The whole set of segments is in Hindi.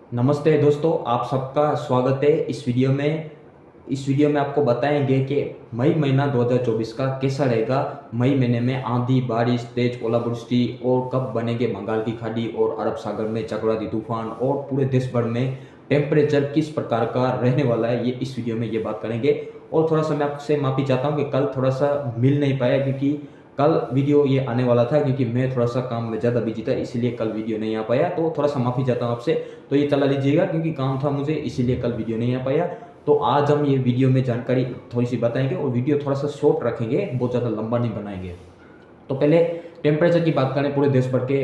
नमस्ते दोस्तों, आप सबका स्वागत है इस वीडियो में आपको बताएंगे कि मई महीना 2024 का कैसा रहेगा। मई महीने में आंधी, बारिश, तेज ओलावृष्टि और कब बनेंगे बंगाल की खाड़ी और अरब सागर में चक्रवाती तूफान और पूरे देश भर में टेम्परेचर किस प्रकार का रहने वाला है, ये इस वीडियो में ये बात करेंगे। और थोड़ा सा मैं आपसे माफ़ी चाहता हूँ कि कल थोड़ा सा मिल नहीं पाया, क्योंकि कल वीडियो ये आने वाला था, क्योंकि मैं थोड़ा सा काम में ज़्यादा बिजी था, इसीलिए कल वीडियो नहीं आ पाया। तो थोड़ा सा माफ़ी चाहता हूँ आपसे। तो ये चला लीजिएगा, क्योंकि काम था मुझे, इसीलिए कल वीडियो नहीं आ पाया। तो आज हम ये वीडियो में जानकारी थोड़ी सी बताएंगे और वीडियो थोड़ा सा शॉर्ट रखेंगे, बहुत ज़्यादा लंबा नहीं बनाएंगे। तो पहले टेम्परेचर की बात करें पूरे देश भर के।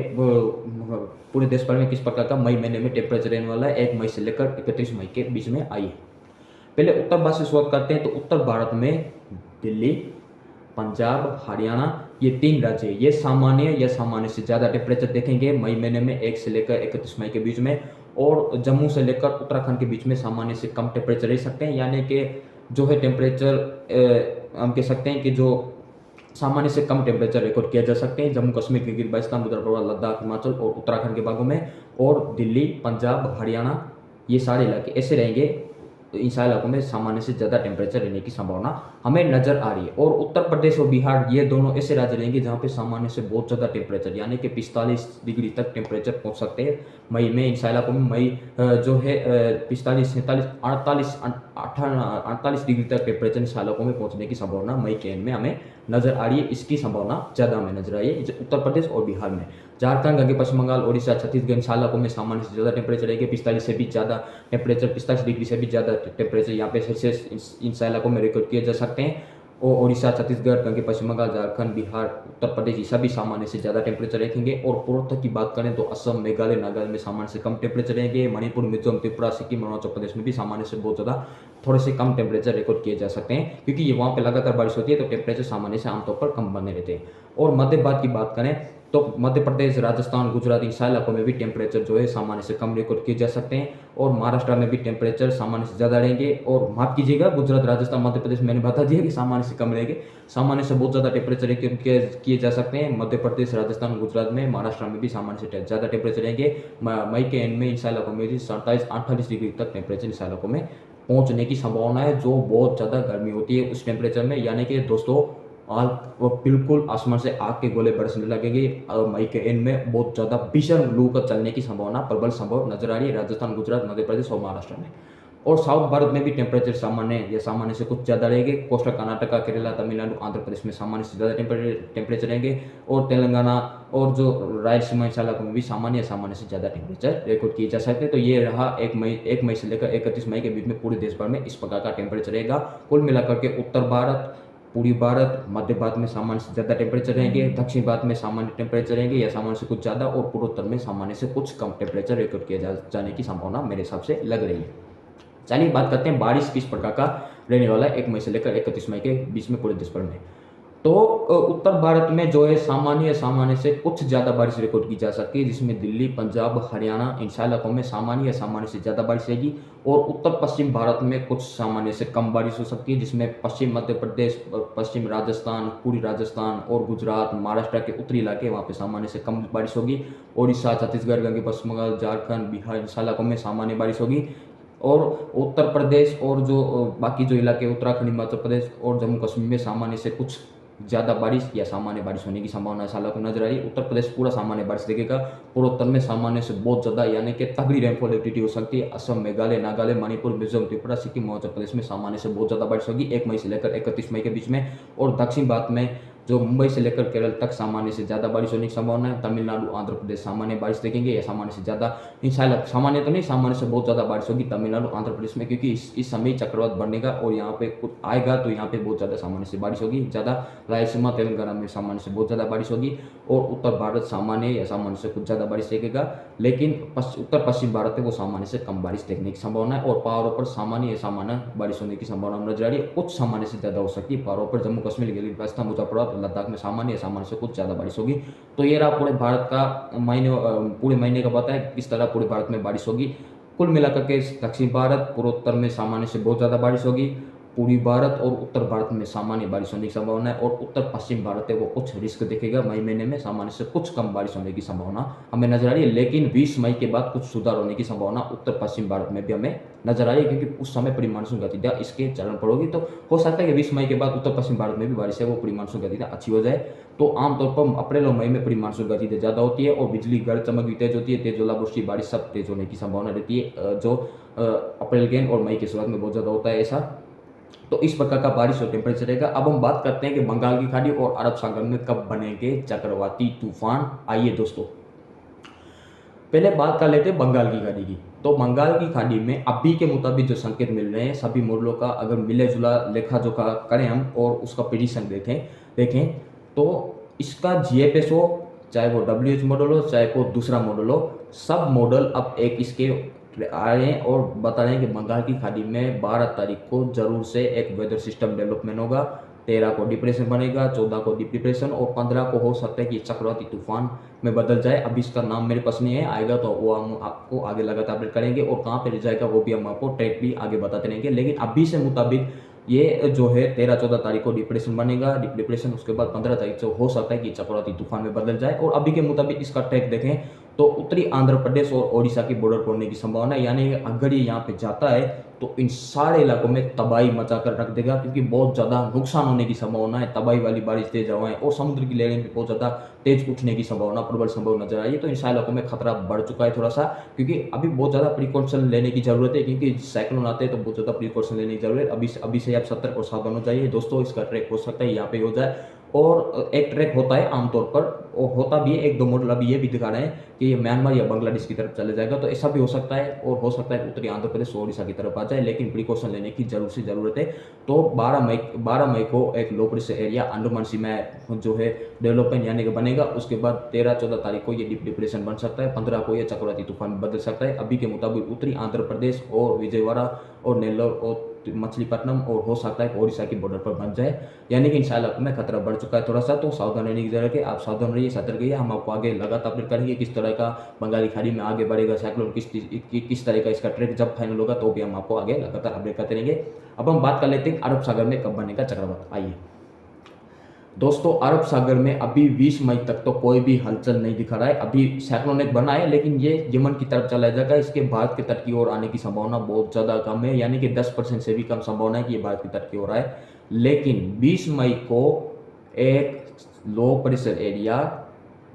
पूरे देश भर में किस प्रकार का मई महीने में टेम्परेचर रहने वाला है, 1 मई से लेकर 31 मई के बीच में आई है। पहले उत्तर भारत से शुरुआत करते हैं। तो उत्तर भारत में दिल्ली, पंजाब, हरियाणा, ये 3 राज्य ये सामान्य या सामान्य से ज़्यादा टेम्परेचर देखेंगे मई महीने में 1 से लेकर 31 मई के बीच में। और जम्मू से लेकर उत्तराखंड के बीच में सामान्य से कम टेम्परेचर रह सकते हैं, यानी कि जो है टेम्परेचर हम कह सकते हैं कि जो सामान्य से कम टेम्परेचर रिकॉर्ड किया जा सकते हैं जम्मू कश्मीर, गिलगित-बाल्टिस्तान, उत्तर प्रदेश, लद्दाख, हिमाचल और उत्तराखंड के भागों में। और दिल्ली, पंजाब, हरियाणा, ये सारे इलाके ऐसे रहेंगे। तो इन सारे इलाकों में सामान्य से ज़्यादा टेम्परेचर रहने की संभावना हमें नजर आ रही है। और उत्तर प्रदेश और बिहार, ये दोनों ऐसे राज्य रहेंगे जहाँ पे सामान्य से बहुत ज़्यादा टेम्परेचर, यानी कि 45 डिग्री तक टेम्परेचर पहुँच सकते हैं मई में। इन सारे इलाकों में मई जो है 45, 47, 48, 48 डिग्री तक टेम्परेचर इन सारे इलाकों में पहुँचने की संभावना मई के एंड में हमें नजर आ रही है। इसकी संभावना ज़्यादा हमें नजर आ रही है उत्तर प्रदेश और बिहार में। झारखंड, गंगे, पश्चिम बंगाल, ओडिशा, छत्तीसगढ़, इन सारे इलाकों में सामान्य से ज़्यादा टेम्परेचर रहेगी। 45 से भी ज़्यादा टेम्परेचर, 45 डिग्री से भी ज़्यादा टेम्परेचर यहाँ पे सेल्सियस इन सारे इलाकों में रिकॉर्ड किए जा सकते हैं। और ओडिशा, छत्तीसगढ़, गंगे, पश्चिम बंगाल, झारखंड, बिहार, उत्तर प्रदेश, ये सभी सामान्य से ज़्यादा टेम्परेचर रखेंगे। और पूर्वोत्तर की बात करें तो असम, मेघालय, नागालैंड में सामान्य से कम टेम्परेचर रहेंगे। मणिपुर, मिजोरम, त्रिपुरा, सिक्किम, अरुणाचल प्रदेश में भी सामान्य से बहुत ज़्यादा थोड़े से कम टेम्परेचर रिकॉर्ड किए जा सकते हैं, क्योंकि ये वहाँ पे लगातार बारिश होती है, तो टेम्परेचर सामान्य से आमतौर पर कम बने रहते हैं। और मध्य भारत की बात करें तो मध्य प्रदेश, राजस्थान, गुजरात, इन सारे इलाकों में भी टेम्परेचर जो है सामान्य से कम रिकॉर्ड किए जा सकते हैं। और महाराष्ट्र में भी टेम्परेचर सामान्य से ज़्यादा रहेंगे। और माफ कीजिएगा, गुजरात, राजस्थान, मध्य प्रदेश मैंने बता दिया कि सामान्य से कम रहेंगे। सामान्य से बहुत ज़्यादा टेम्परेचर रिकॉर्ड किए जा सकते हैं मध्य प्रदेश, राजस्थान, गुजरात में। महाराष्ट्र में भी सामान्य से ज़्यादा टेम्परेचर रहेंगे। मई के एंड में इन सारे इलाकों में भी 27-48 डिग्री तक टेम्परेचर इन सारे इलाकों में पहुंचने की संभावना है, जो बहुत ज़्यादा गर्मी होती है उस टेम्परेचर में। यानी कि दोस्तों, आग वो बिल्कुल आसमान से आग के गोले बरसने लगेंगे। मई के एंड में बहुत ज़्यादा भीषण लू का चलने की संभावना प्रबल संभव नजर आ रही है राजस्थान, गुजरात, मध्य प्रदेश और महाराष्ट्र में। और साउथ भारत में भी टेम्परेचर सामान्य या सामान्य से कुछ ज़्यादा रहेंगे। कोस्टल कर्नाटका, केरला, तमिलनाडु, आंध्र प्रदेश में सामान्य से ज़्यादा टेम्परेचर रहेंगे। और तेलंगाना और जो रायलसीमा इलाकों में भी सामान्य या सामान्य से ज़्यादा टेम्परेचर रिकॉर्ड किए जा सकते हैं। तो ये रहा 1 मई से लेकर 31 मई के बीच में पूरे देश भर में इस प्रकार का टेम्परेचर रहेगा। कुल मिलाकर के उत्तर भारत, पूर्वी भारत, मध्य भारत में सामान्य से ज़्यादा टेम्परेचर रहेंगे, दक्षिण भारत में सामान्य टेम्परेचर रहेंगे या सामान्य से कुछ ज़्यादा, और पूर्वोत्तर में सामान्य से कुछ कम टेम्परेचर रिकॉर्ड किया जाने की संभावना मेरे हिसाब से लग रही है। चलिए बात करते हैं बारिश किस प्रकार का रहने वाला है 1 मई से लेकर 31 मई के बीच में पूरे देश भर में। तो उत्तर भारत में जो है सामान्य से कुछ ज़्यादा बारिश रिकॉर्ड की जा सकती है, जिसमें दिल्ली, पंजाब, हरियाणा, इन सारे इलाकों में सामान्य या सामान्य से ज़्यादा बारिश रहेगी। और उत्तर पश्चिम भारत में कुछ सामान्य से कम बारिश हो सकती है, जिसमें पश्चिम मध्य प्रदेश, पश्चिम राजस्थान, पूर्वी राजस्थान और गुजरात, महाराष्ट्र के उत्तरी इलाके, वहाँ पे सामान्य से कम बारिश होगी। ओडिशा, छत्तीसगढ़, गंगे, पश्चिम बंगाल, झारखंड, बिहार, इन सारे इलाकों में सामान्य बारिश होगी। और उत्तर प्रदेश और जो बाकी जो इलाके, उत्तराखंड, हिमाचल प्रदेश और जम्मू कश्मीर में सामान्य से कुछ ज़्यादा बारिश या सामान्य बारिश होने की संभावना सालों को नजर आ रही है। उत्तर प्रदेश पूरा सामान्य बारिश देखेगा। पूर्वोत्तर में सामान्य से बहुत ज़्यादा यानी कि तगड़ी रेनफॉल एक्टिविटी हो सकती है। असम, मेघालय, नागालैंड, मणिपुर, मिजोरम, त्रिपुरा, सिक्किम, हिमाचल प्रदेश में सामान्य से बहुत ज़्यादा बारिश होगी 1 मई से लेकर 31 मई के बीच में। और दक्षिण भारत में जो मुंबई से लेकर केरल तक सामान्य से ज़्यादा बारिश होने की संभावना है। तमिलनाडु, आंध्र प्रदेश सामान्य बारिश देखेंगे या सामान्य से ज़्यादा, इंशाल्लाह सामान्य तो नहीं, सामान्य से बहुत ज़्यादा बारिश होगी तमिलनाडु, आंध्र प्रदेश में, क्योंकि इस समय चक्रवात बढ़नेगा और यहाँ पे कुछ आएगा, तो यहाँ पे बहुत ज़्यादा सामान्य से बारिश होगी ज़्यादा। रायलसीमा, तेलंगाना में सामान्य से बहुत ज़्यादा बारिश होगी। और उत्तर भारत सामान्य या सामान्य से कुछ ज़्यादा बारिश देखेगा, लेकिन उत्तर पश्चिम भारत है वो सामान्य से कम बारिश देखने की संभावना है। और पहाड़ों पर सामान्य या सामान्य बारिश होने की संभावना नजर आ रही है। कुछ सामान्य से ज़्यादा हो सकती है पहाड़ों पर, जम्मू कश्मीर, गिलगित बाल्टिस्तान, मुजफ्फरपुर, लद्दाख में सामान्य या सामान्य से कुछ ज़्यादा बारिश होगी। तो ये रहा पूरे भारत का पूरे महीने का पता है किस तरह पूरे भारत में बारिश होगी। कुल मिलाकर के दक्षिण भारत, पूर्वोत्तर में सामान्य से बहुत ज़्यादा बारिश होगी। पूर्वी भारत और उत्तर भारत में सामान्य बारिश होने की संभावना है, और उत्तर पश्चिम भारत है वो कुछ रिस्क दिखेगा। मई महीने में सामान्य से कुछ कम बारिश होने की संभावना हमें नजर आ रही है, लेकिन 20 मई के बाद कुछ सुधार होने की संभावना उत्तर पश्चिम भारत में भी हमें नजर आ रही है, क्योंकि उस समय प्री मानसून गतिविधियां इसके चरण पर होगी। तो हो सकता है कि 20 मई के बाद उत्तर पश्चिम भारत में भी बारिश है वो प्री मानसून गतिविधियां अच्छी हो जाए। तो आमतौर पर अप्रैल और मई में प्री मानसून गतिविधियां ज्यादा होती है, और बिजली गरज चमक भी तेज होती है, तेज ओलावृष्टि बारिश सब तेज होने की संभावना रहती है, जो अप्रैल के और मई की शुरुआत में बहुत ज्यादा होता है ऐसा। तो इस प्रकार का बारिश और टेम्परेचर रहेगा। अब हम बात करते हैं कि बंगाल की खाड़ी और अरब सागर में कब बनेंगे चक्रवाती तूफान। आइए दोस्तों, पहले बात कर लेते हैं बंगाल की खाड़ी की। तो बंगाल की खाड़ी में अभी के मुताबिक जो संकेत मिल रहे हैं सभी मॉडलों का, अगर मिले जुला लेखा जोखा करें हम और उसका प्रिडिक्शन देखें तो इसका जीएफएस हो, चाहे वो डब्ल्यूएच मॉडल हो, चाहे वो दूसरा मॉडल हो, सब मॉडल अब एक इसके आ रहे हैं और बता रहे हैं कि बंगाल की खाड़ी में 12 तारीख को जरूर से एक वेदर सिस्टम डेवलपमेंट होगा। 13 को डिप्रेशन बनेगा, 14 को डीप डिप्रेशन, और 15 को हो सकता है कि चक्रवाती तूफान में बदल जाए। अभी इसका नाम मेरे पास नहीं है, आएगा तो वो हम आपको आगे लगातार अपडेट करेंगे, और कहाँ पे रह जाएगा वो भी हम आपको ट्रैक भी आगे बताते रहेंगे। लेकिन अभी से मुताबिक ये जो है 13-14 तारीख को डिप्रेशन बनेगा, डीप डिप्रेशन, उसके बाद 15 तारीख से हो सकता है कि चक्रवाती तूफान में बदल जाए। और अभी के मुताबिक इसका ट्रैक देखें तो उत्तरी आंध्र प्रदेश और ओडिशा की बॉर्डर पर होने की संभावना है, यानी अगर ये यहाँ पे जाता है तो इन सारे इलाकों में तबाही मचा कर रख देगा, क्योंकि बहुत ज़्यादा नुकसान होने की संभावना है। तबाही वाली बारिश तेज हवाएं और समुद्र की लहरें भी बहुत ज़्यादा तेज उठने की संभावना, प्रबल संभव नजर आई है। तो इन सारे इलाकों में खतरा बढ़ चुका है थोड़ा सा, क्योंकि अभी बहुत ज़्यादा प्रिकॉशन लेने की जरूरत है, क्योंकि साइक्लोन आते हैं तो बहुत ज़्यादा प्रिकॉशन लेने की जरूरत है। अभी से आप सतर्क और सावधान हो जाइए दोस्तों। इसका ट्रैक हो सकता है यहाँ पे हो जाए, और एक ट्रैक होता है आमतौर पर, और होता भी है, एक दो मॉडल अभी ये भी दिखा रहे हैं कि ये म्यांमार या बांग्लादेश की तरफ चले जाएगा, तो ऐसा भी हो सकता है। और हो सकता है उत्तरी आंध्र प्रदेश और ओडिशा की तरफ आ जाए, लेकिन प्रिकॉशन लेने की जरूरत है। तो 12 मई को एक लो प्रेशर एरिया अंडमान सी में जो है डेवलपमेंट यानी कि बनेगा। उसके बाद 13-14 तारीख को ये डीप डिप्रेशन बन सकता है, 15 को ये चक्रवाती तूफान बदल सकता है। अभी के मुताबिक उत्तरी आंध्र प्रदेश और विजयवाड़ा और नेल्लोर और मछलीपट्टनम और हो सकता है ओडिशा की बॉर्डर पर बन जाए, यानी कि इन इलाकों में खतरा बढ़ चुका है थोड़ा सा। तो सावधान रहने की जरूरत है, आप सावधान रहिए, सतर्क रहिए। हम आपको आगे लगातार अपडेट करेंगे किस तरह का बंगाली खाड़ी में आगे बढ़ेगा साइक्लोन, किस तरह का इसका ट्रैक जब फाइनल होगा तो भी हम आपको आगे लगातार अपडेट करते रहेंगे। अब हम बात कर लेते हैं अरब सागर में कब बनेगा चक्रवात। आइए दोस्तों, अरब सागर में अभी 20 मई तक तो कोई भी हलचल नहीं दिखा रहा है। अभी साइक्लोन एक बना है, लेकिन ये यमन की तरफ चला जाएगा। इसके भारत के तट की ओर आने की संभावना बहुत ज़्यादा कम है, यानी कि 10% से भी कम संभावना है कि ये भारत के तट की ओर आए। लेकिन 20 मई को एक लो प्रेशर एरिया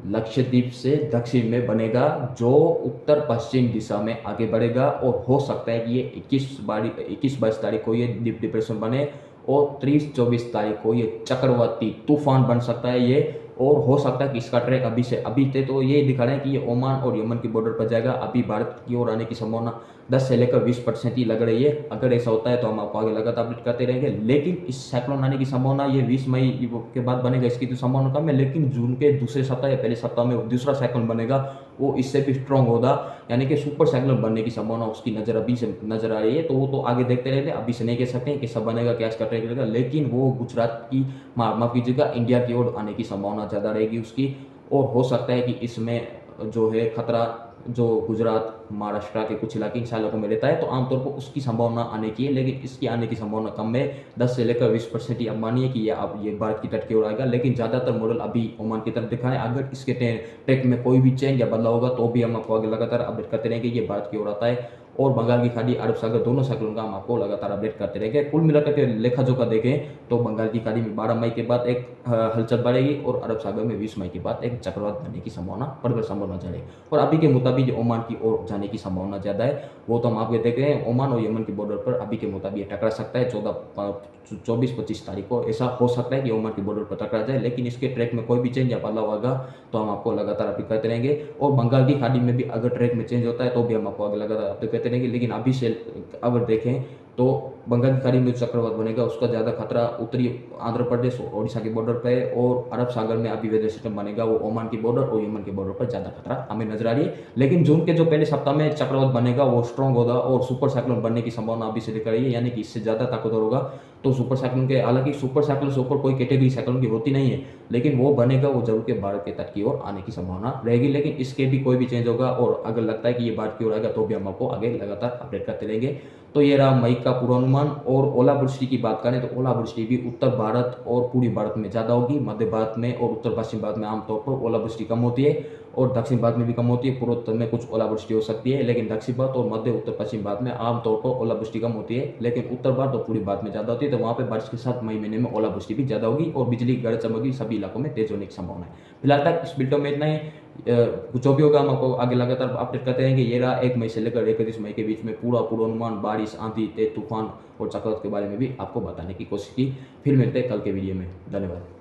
लक्षद्वीप से दक्षिण में बनेगा, जो उत्तर पश्चिम दिशा में आगे बढ़ेगा, और हो सकता है कि ये 21-22 तारीख को ये डीप डिप्रेशन बने, और 30-24 तारीख को ये चक्रवाती तूफान बन सकता है ये। और हो सकता है कि इसका ट्रैक अभी थे तो ये दिखा रहे हैं कि ये ओमान और यमन की बॉर्डर पर जाएगा। अभी भारत की ओर आने की संभावना 10 से लेकर 20% ही लग रही है। अगर ऐसा होता है तो हम आपको आगे लगातार अपडेट करते रहेंगे। लेकिन इस साइक्लोन आने की संभावना ये 20 मई के बाद बनेगा, इसकी तो संभावना कम है। लेकिन जून के दूसरे सप्ताह या पहले सप्ताह में दूसरा साइक्लोन बनेगा, वो इससे भी स्ट्रॉन्ग होगा, यानी कि सुपर साइक्लोन बनने की संभावना उसकी अभी से नजर आ रही है। तो वो तो आगे देखते रहते हैं, अभी से नहीं कह सकते हैं कि सब बनेगा क्या इसका ट्रैक रहेगा, लेकिन वो गुजरात की माफ कीजिएगा इंडिया की ओर आने की संभावना ज़्यादा रहेगी उसकी। और हो सकता है कि इसमें जो है खतरा जो गुजरात महाराष्ट्र के कुछ इलाके इन इलाकों में रहता है, तो आमतौर पर उसकी संभावना आने की है, लेकिन इसकी आने की संभावना कम है। 10 से लेकर 20% ही अब मानिए कि ये भारत की तट की ओर आएगा, लेकिन ज़्यादातर मॉडल अभी ओमान की तरफ दिखा है। अगर इसके ट्रैक में कोई भी चेंज या बदलाव होगा तो भी हम आपको आगे लगातार अपडेट करते रहेंगे। ये भारत की ओर आता है, और बंगाल की खाड़ी, अरब सागर, दोनों साइक्लोन का हम आपको लगातार अपडेट करते रहेंगे। कुल मिलाकर के लेखा जोखा देखें तो बंगाल की खाड़ी में 12 मई के बाद एक हलचल बढ़ेगी, और अरब सागर में 20 मई के बाद एक चक्रवात बनने की संभावना, प्रबल संभावना जाएगी। और अभी के मुताबिक ओमान की ओर जाने की संभावना ज़्यादा है, वो तो हम आपको देख रहे हैं। ओमान और यमन की बॉर्डर पर अभी के मुताबिक टकरा सकता है 24-25 तारीख को। ऐसा हो सकता है कि ओमान की बॉर्डर पर टकरा जाए, लेकिन इसके ट्रैक में कोई भी चेंज या बदलाव होगा तो हम आपको लगातार अपडेट करते रहेंगे। और बंगाल की खाड़ी में भी अगर ट्रैक में चेंज होता है तो भी हम आपको आगे लगातार अपडेट करते रहेंगे। लेकिन अभी से अगर देखें तो बंगाल की खाड़ी में जो चक्रवात बनेगा उसका ज़्यादा खतरा उत्तरी आंध्र प्रदेश और ओडिशा के बॉर्डर पर है, और अरब सागर में अभी वेदर सिस्टम बनेगा वो ओमान की बॉर्डर और यमन के बॉर्डर पर ज़्यादा खतरा हमें नजर आ रही है। लेकिन जून के जो पहले सप्ताह में चक्रवात बनेगा वो स्ट्रॉन्ग होगा, और सुपर साइक्लोन बनने की संभावना अभी से दिख रही है, यानी कि इससे ज़्यादा ताकतवर होगा। तो सुपर साइक्लोन के, हालांकि सुपर साइक्लोन से ऊपर कोई कैटेगरी साइक्लोन की होती नहीं है, लेकिन वो बनेगा, वो जरूर के भारत के तट की ओर आने की संभावना रहेगी। लेकिन इसके भी कोई भी चेंज होगा, और अगर लगता है कि ये भारत की ओर आएगा तो भी हम आपको आगे लगातार अपडेट करते रहेंगे। तो तो ये रहा मई का पूर्वानुमान। और ओलावृष्टि की बात करें तो ओलावृष्टि भी उत्तर भारत और पूर्वी भारत में ज़्यादा होगी। मध्य भारत में और उत्तर पश्चिम भारत में आमतौर पर ओलावृष्टि कम होती है और दक्षिण भारत में भी कम होती है। पूर्वोत्तर में कुछ ओलावृष्टि हो सकती है, लेकिन दक्षिण भारत और मध्य उत्तर पश्चिम भारत में आमतौर पर ओलावृष्टि कम होती है, लेकिन उत्तर भारत और पूर्वी भारत में ज़्यादा होती है। तो वहाँ पे बारिश के साथ मई महीने में ओलावृष्टि भी ज़्यादा होगी और बिजली गरज चमक सभी इलाकों में तेज होने की संभावना है। फिलहाल तक इस वीडियो में इतना ही। जो भी होगा हम आपको आगे लगातार अपडेट करते रहेंगे। ये रहा 1 मई से लेकर 31 मई के बीच में पूरा पूर्वानुमान, बारिश, आंधी, तेज तूफान और चक्रवात के बारे में भी आपको बताने की कोशिश की। फिर मिलते हैं कल के वीडियो में। धन्यवाद।